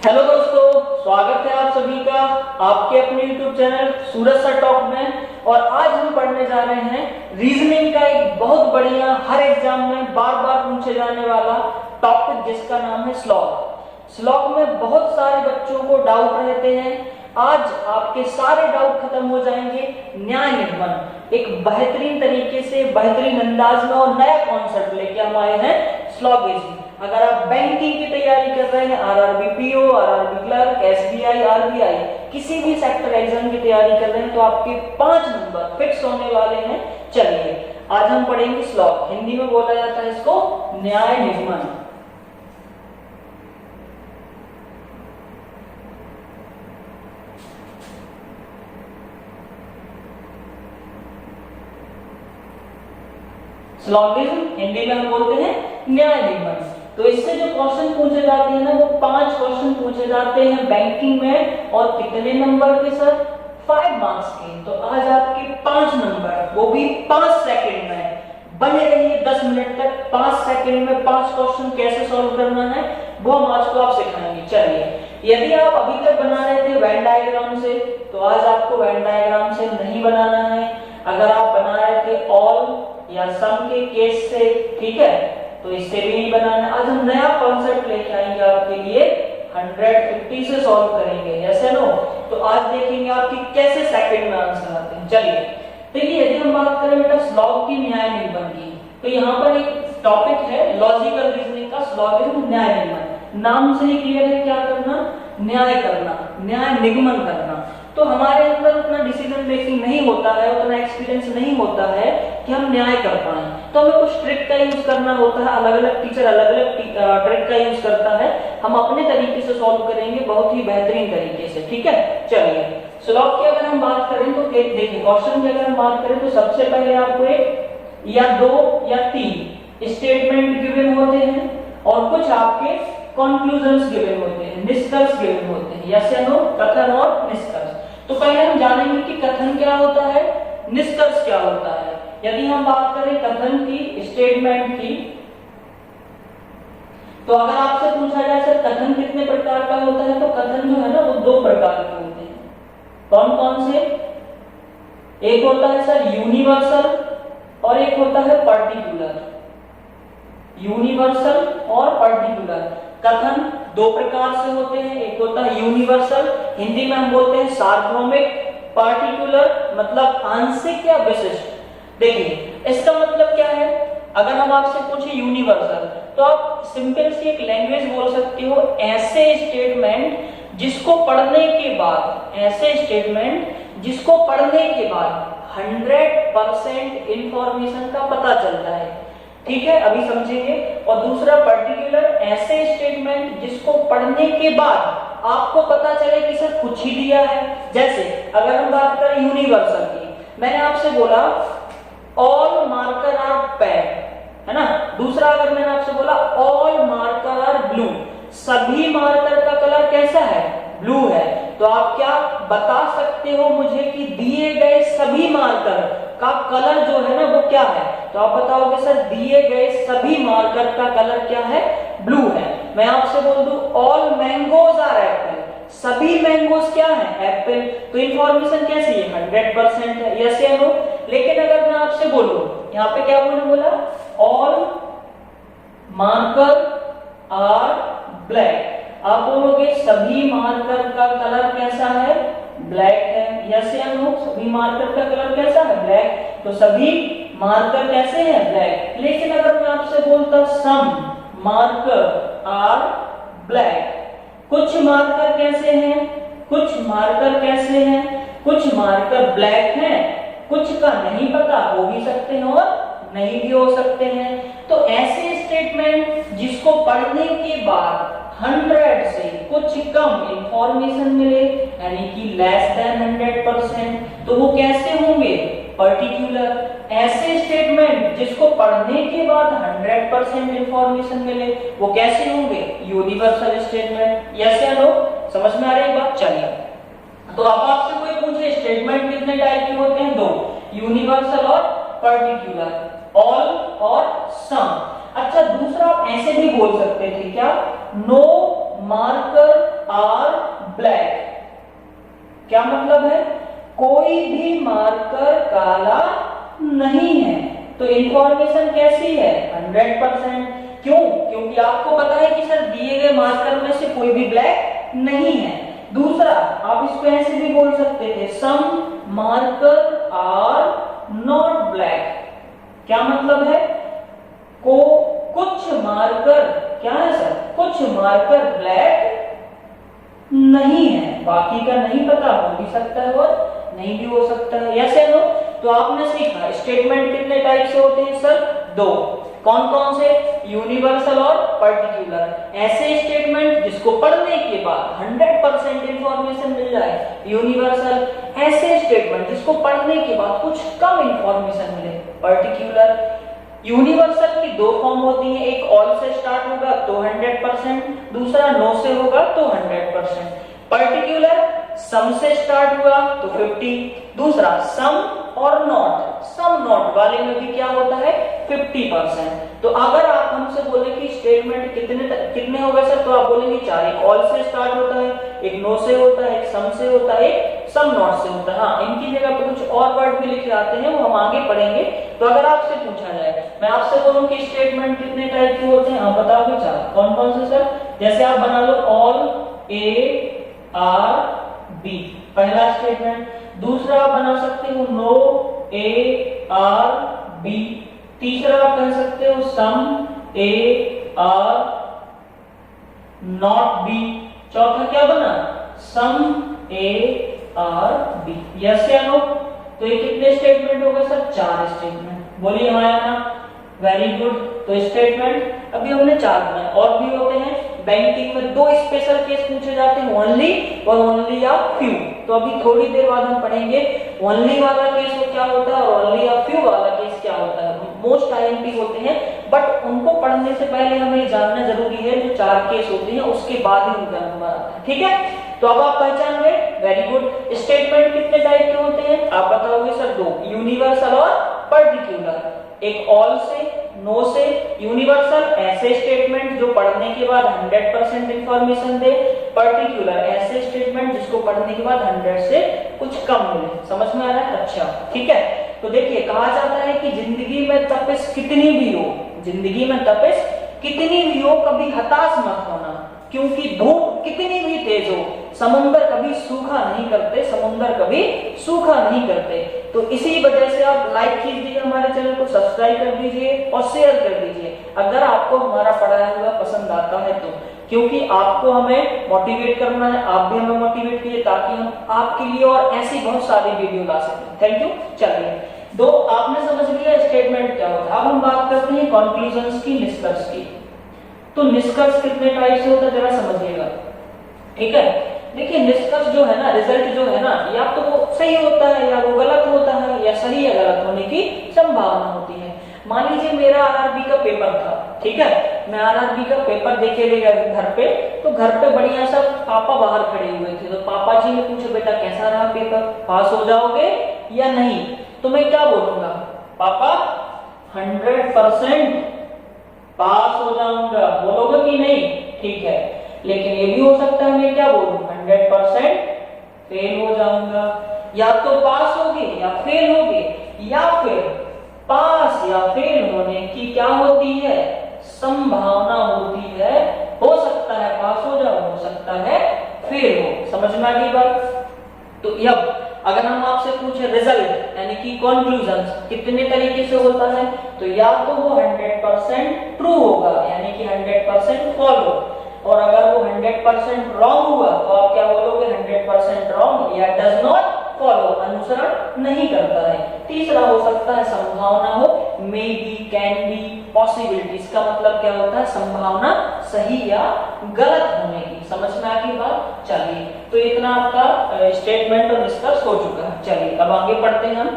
Hello दोस्तों, स्वागत है आप सभी का आपके अपने YouTube चैनल सूरज सर टॉक में। और आज हम पढ़ने जा रहे हैं रीजनिंग का एक बहुत बढ़िया हर एग्जाम में बार बार पूछे जाने वाला टॉपिक जिसका नाम है स्लॉग। स्लॉग में बहुत सारे बच्चों को डाउट रहते हैं। आज आपके सारे डाउट खत्म हो जाएंगे। न्याय निगमन एक बेहतरीन तरीके से बेहतरीन अंदाज में और नया कॉन्सेप्ट लेके हम आए हैं स्लॉगिज्म। अगर आप बैंकिंग की तैयारी कर रहे हैं, RRB PO, RRB clerk, SBI, RBI, किसी भी सेक्टर एग्जाम की तैयारी कर रहे हैं तो आपके 5 नंबर फिक्स होने वाले हैं। चलिए आज हम पढ़ेंगे स्लॉग। हिंदी में बोला जाता है इसको न्याय निगमन। स्लॉगिज्म हिंदी में हम बोलते हैं न्याय निगमन। तो इससे जो क्वेश्चन पूछे जाते हैं ना, वो 5 क्वेश्चन पूछे जाते हैं बैंकिंग में। और कितने नंबर के सर? 5 मार्क्स के। तो आज आपके 5 नंबर, वो भी 5 सेकंड में। बने रहिए 10 मिनट तक। 5 सेकंड में 5 क्वेश्चन कैसे सॉल्व करना है वो हम आज को आप सिखाएंगे। चलिए, यदि आप अभी तक बना रहे थे वेन डायग्राम से, तो आज आपको वेन डायग्राम से नहीं बनाना है। अगर आप बना रहे थे ऑल या सम के केस से, ठीक है, तो इससे भी नहीं बनाना। आज हम नया कॉन्सेप्ट लेके आएंगे आपके लिए, 150 से सॉल्व करेंगे, यस या नो। तो आज देखेंगे आपकी कैसे सेकंड में आंसर आते हैं। चलिए देखिए, यदि हम बात करें बेटा स्लॉग की, न्याय निगमन की, तो यहाँ पर एक टॉपिक है लॉजिकल रीजनिंग का, स्लॉगिज्म न्याय निगमन। नाम से ही क्लियर है क्या करना? न्याय करना, न्याय निगमन करना। तो हमारे अंदर उतना डिसीजन मेकिंग नहीं होता है, उतना एक्सपीरियंस नहीं होता है कि हम न्याय कर पाए। तो हमें कुछ ट्रिक का यूज करना होता है। अलग अलग टीचर अलग अलग ट्रिक का यूज करता है। हम अपने तरीके से सॉल्व करेंगे, बहुत ही बेहतरीन तरीके से, ठीक है। चलिए स्लॉग की अगर हम बात करें तो देखिए, क्वेश्चन की अगर हम बात करें तो सबसे पहले आपको 1 या 2 या 3 स्टेटमेंट गिवन होते हैं और कुछ आपके कंक्लूजन्स गिवन होते हैं, निष्कर्ष गिवन होते हैं, यस या नो, कथन और निष्कर्ष। तो पहले हम जानेंगे कि कथन क्या होता है, निष्कर्ष क्या होता है। यदि हम बात करें कथन की, स्टेटमेंट की, तो अगर आपसे पूछा जाए सर कथन कितने प्रकार का होता है, तो कथन जो है ना वो 2 प्रकार के होते हैं। कौन कौन से? एक होता है सर यूनिवर्सल और एक होता है पर्टिकुलर। यूनिवर्सल और पर्टिकुलर कथन 2 प्रकार से होते हैं। एक होता है यूनिवर्सल, हिंदी में हम बोलते हैं सार्वभौमिक। पर्टिकुलर मतलब आंशिक या विशिष्ट। देखिए इसका मतलब क्या है, अगर हम आपसे पूछे यूनिवर्सल, तो आप सिंपल सी एक लैंग्वेज बोल सकते हो, ऐसे स्टेटमेंट जिसको पढ़ने के बाद, ऐसे स्टेटमेंट जिसको पढ़ने के बाद 100% इंफॉर्मेशन का पता चलता है, ठीक है, अभी समझेंगे। और दूसरा पर्टिकुलर, ऐसे स्टेटमेंट जिसको पढ़ने के बाद आपको पता चले कि सर कुछ ही दिया है। जैसे अगर हम बात करें यूनिवर्सल की, मैंने आपसे बोला ऑल मार्कर आर पेड, है ना। दूसरा अगर मैंने आपसे बोला ऑल मार्कर आर ब्लू, सभी मार्कर का कलर कैसा है? ब्लू है। तो आप क्या बता सकते हो मुझे कि दिए गए सभी मार्कर का कलर जो है ना वो क्या है? तो आप बताओगे सर दिए गए सभी मार्कर का कलर क्या है? ब्लू है। मैं आपसे बोल दूं ऑल मैंगोज आर एप्पल, सभी मैंगोज क्या है? एप्पल। तो इंफॉर्मेशन कैसी है? 100% है, यस या नो। लेकिन अगर मैं आपसे बोलूं, यहाँ पे क्या बोला? ऑल मार्कर आर ब्लैक, आप बोलोगे सभी मार्कर का कलर कैसा है? ब्लैक है, यस या नो। सभी मार्कर का कलर कैसा है? ब्लैक। तो सभी मार्कर कैसे हैं? ब्लैक। लेकिन अगर मैं आपसे बोलता सम मार्कर आर ब्लैक, कुछ मार्कर कैसे हैं? कुछ मार्कर कैसे हैं? कुछ मार्कर ब्लैक हैं, कुछ का नहीं पता, हो भी सकते हैं और नहीं भी हो सकते हैं। तो ऐसे स्टेटमेंट जिसको पढ़ने के बाद 100 से कुछ कम इंफॉर्मेशन मिले, यानी कि लेस देन 100%, तो वो कैसे होंगे? पर्टिकुलर। ऐसे स्टेटमेंट जिसको पढ़ने के बाद 100% इंफॉर्मेशन मिले, वो कैसे होंगे? यूनिवर्सल स्टेटमेंट, यस या नो। समझ में आ रही बात? चलिए, तो अब आपसे कोई पूछे स्टेटमेंट कितने टाइप के होते हैं? 2, यूनिवर्सल और पर्टिकुलर, ऑल और सम। अच्छा, दूसरा आप ऐसे भी बोल सकते थे क्या? नो मार्कर क्या मतलब है? कोई भी मार्कर काला नहीं है। तो इंफॉर्मेशन कैसी है? 100%। क्यों? क्योंकि आपको पता है कि सर दिए गए मार्कर में से कोई भी ब्लैक नहीं है। दूसरा, आप इसको ऐसे भी बोल सकते थे, सम मार्कर आर नॉट ब्लैक। क्या मतलब है? कुछ मार्कर क्या है सर? कुछ मार्कर ब्लैक नहीं है, बाकी का नहीं पता, हो भी सकता है और नहीं भी हो सकता है। यस या नो? तो आपने सीखा स्टेटमेंट कितने टाइप से होते हैं सर? दो। कौन कौन से? यूनिवर्सल और पर्टिकुलर। ऐसे स्टेटमेंट जिसको पढ़ने के बाद 100% इंफॉर्मेशन मिल जाए, यूनिवर्सल। ऐसे स्टेटमेंट जिसको पढ़ने के बाद कुछ कम इंफॉर्मेशन मिले, पर्टिकुलर। यूनिवर्सल की दो फॉर्म होती है, एक ऑल से स्टार्ट होगा तो 100%, दूसरा नो से होगा तो 100%। पर्टिकुलर सम से स्टार्ट हुआ तो 50, दूसरा सम और नॉट, सम नॉट वाले में भी क्या होता है? 50%। तो अगर आप हमसे बोले कि स्टेटमेंट कितने हो गए सर, तो आप बोलेंगे 4। एक ऑल से स्टार्ट होता है, एक नो से होता है, एक सम से होता है, एक सम नॉट से होता है। हाँ, इनकी जगह पे कुछ और वर्ड भी लिखे आते हैं, वो हम आगे पढ़ेंगे। तो अगर आपसे पूछा जाए, मैं आपसे बोलूं कि स्टेटमेंट कितने टाइप के होते हैं, आप बताओगे 4। कौन कौन से सर? जैसे आप बना लो ऑल ए आर बी, पहला स्टेटमेंट। दूसरा आप बना सकते हो नो ए आर बी। तीसरा आप कह सकते हो सम ए आर नॉट बी। चौथा क्या बना? सम ए आर बी। यस या नो? तो ये कितने स्टेटमेंट हो गए सर? 4 स्टेटमेंट। बोलिए हाँ या ना? Very good. तो स्टेटमेंट अभी हमने 4 बनाए, और भी होते हैं। बैंकिंग में 2 स्पेशल केस पूछे जाते हैं, ओनली और ओनली या फ्यू। तो अभी थोड़ी देर बाद हम पढ़ेंगे ओनली वाला केस वो क्या होता है और ओनली या फ्यू वाला केस क्या होता है। मोस्ट आईएमपी होते हैं, बट उनको पढ़ने से पहले हमें जानना जरूरी है जो 4 केस होते हैं, उसके बाद ही उनका नंबर आता है। ठीक है? तो अब आप पहचान गए, वेरी गुड। स्टेटमेंट कितने टाइप के होते हैं आप बताओगे सर? 2, यूनिवर्सल और पर्टिकुलर। एक ऑल से, नो से। यूनिवर्सल ऐसे स्टेटमेंट जो पढ़ने के बाद 100% इंफॉर्मेशन दे। पर्टिकुलर ऐसे स्टेटमेंट जिसको पढ़ने के बाद 100 से कुछ कम मिले। समझ में आ रहा है? अच्छा, ठीक है। तो देखिए, कहा जाता है कि जिंदगी में तपिश कितनी भी हो, जिंदगी में तपिश कितनी भी हो, कभी हताश मत होना, क्योंकि धूप कितनी भी तेज हो, समुंदर कभी सूखा नहीं करते, समुंदर कभी सूखा नहीं करते। तो इसी वजह से आप लाइक कीजिए हमारे चैनल को, सब्सक्राइब कर दीजिए और शेयर कर दीजिए अगर आपको हमारा पढ़ाया हुआ पसंद आता है तो, क्योंकि आपको हमें मोटिवेट करना है, आप भी हमें मोटिवेट कीजिए ताकि हम आपके लिए और ऐसी बहुत सारी वीडियो ला सकें। Thank you. चलिए, 2 आपने समझ लिया स्टेटमेंट क्या होता है। अब हम बात करते हैं कंक्लूजन्स की, निष्कर्ष की। तो निष्कर्ष कितने टाइप से होता है जरा समझिएगा। ठीक है? देखिए, निष्कर्ष जो है ना, रिजल्ट जो है ना, या तो वो सही होता है या वो गलत होता है, या सही या गलत होने की संभावना होती है। मान लीजिए मेरा आरआरबी का पेपर था, ठीक है? मैं आरआरबी का पेपर देखे ले गया घर पे, तो घर पे बढ़िया सा पापा बाहर खड़े हुए थे, तो पापा जी ने पूछा बेटा कैसा रहा पेपर, पास हो जाओगे या नहीं? तो मैं क्या बोलूंगा? पापा 100% पास हो जाऊंगा। बोलोगे कि नहीं? ठीक है। लेकिन ये भी हो सकता है मैं क्या बोलूं? 100% फेल हो जाऊंगा। या तो पास होगे या फेल होगे, या फिर पास या फेल होने की क्या होती है? संभावना होती है। हो सकता है पास हो जाओ, हो सकता है फेल हो। समझ में आ गई बात? तो अब अगर हम आपसे पूछे रिजल्ट यानी कि कंक्लूजन कितने तरीके से होता है, तो या तो वो 100% ट्रू होगा यानी कि 100% फॉलो, और अगर वो 100% रॉन्ग हुआ तो आप क्या बोलोगे? 100% रॉन्ग या डज नॉट फॉलो, अनुसरण नहीं करता है। तीसरा हो सकता है संभावना हो, may be, can be, possibility. इसका मतलब क्या होता है? संभावना सही या गलत होने की। समझ में आ गई बात? चलिए, तो इतना आपका स्टेटमेंट और निष्कर्ष हो चुका है। चलिए अब आगे पढ़ते हैं हम।